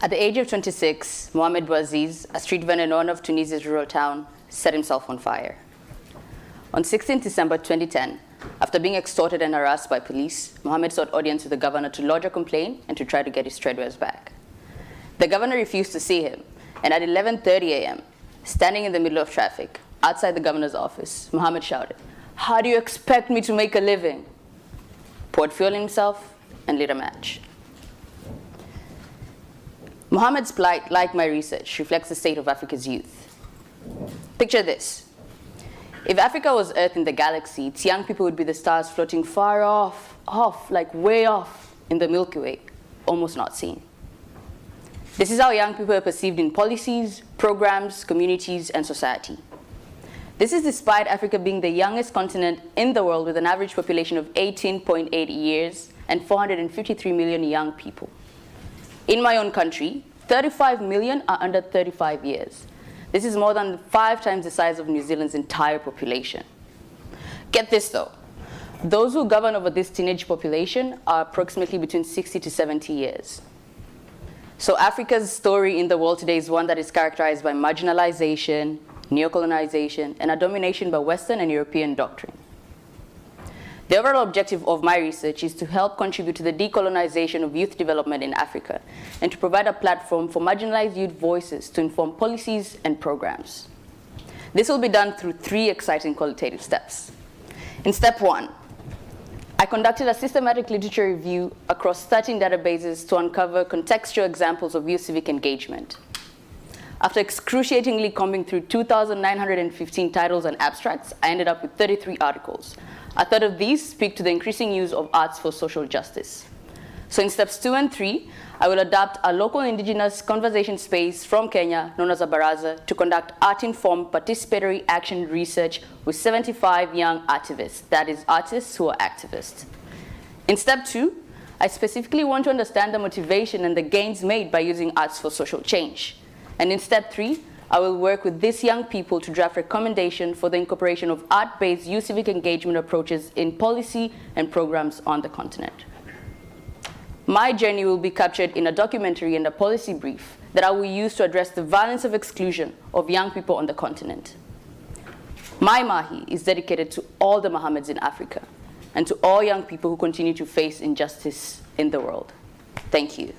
At the age of 26, Mohamed Bouaziz, a street vendor in honor of Tunisia's rural town, set himself on fire. On 16 December 2010, after being extorted and harassed by police, Mohamed sought audience with the governor to lodge a complaint and to try to get his treadwears back. The governor refused to see him, and at 11:30 a.m., standing in the middle of traffic, outside the governor's office, Mohamed shouted, "How do you expect me to make a living?" Poured fuel in himself and lit a match. Mohamed's plight, like my research, reflects the state of Africa's youth. Picture this. If Africa was Earth in the galaxy, its young people would be the stars floating far off, like way off in the Milky Way, almost not seen. This is how young people are perceived in policies, programs, communities, and society. This is despite Africa being the youngest continent in the world with an average population of 18.8 years and 453 million young people. In my own country, 35 million are under 35 years. This is more than 5 times the size of New Zealand's entire population. Get this though, those who govern over this teenage population are approximately between 60 to 70 years. So Africa's story in the world today is one that is characterized by marginalization, neocolonization, and a domination by Western and European doctrine. The overall objective of my research is to help contribute to the decolonization of youth development in Africa and to provide a platform for marginalized youth voices to inform policies and programs. This will be done through 3 exciting qualitative steps. In step 1, I conducted a systematic literature review across 13 databases to uncover contextual examples of youth civic engagement. After excruciatingly combing through 2,915 titles and abstracts, I ended up with 33 articles. A third of these speak to the increasing use of arts for social justice. So in steps 2 and 3, I will adopt a local indigenous conversation space from Kenya, known as a baraza, to conduct art-informed participatory action research with 75 young activists, that is, artists who are activists. In step 2, I specifically want to understand the motivation and the gains made by using arts for social change. And in step 3, I will work with these young people to draft recommendations for the incorporation of art-based youth civic engagement approaches in policy and programs on the continent. My journey will be captured in a documentary and a policy brief that I will use to address the violence of exclusion of young people on the continent. My Mahi is dedicated to all the Mohammeds in Africa and to all young people who continue to face injustice in the world. Thank you.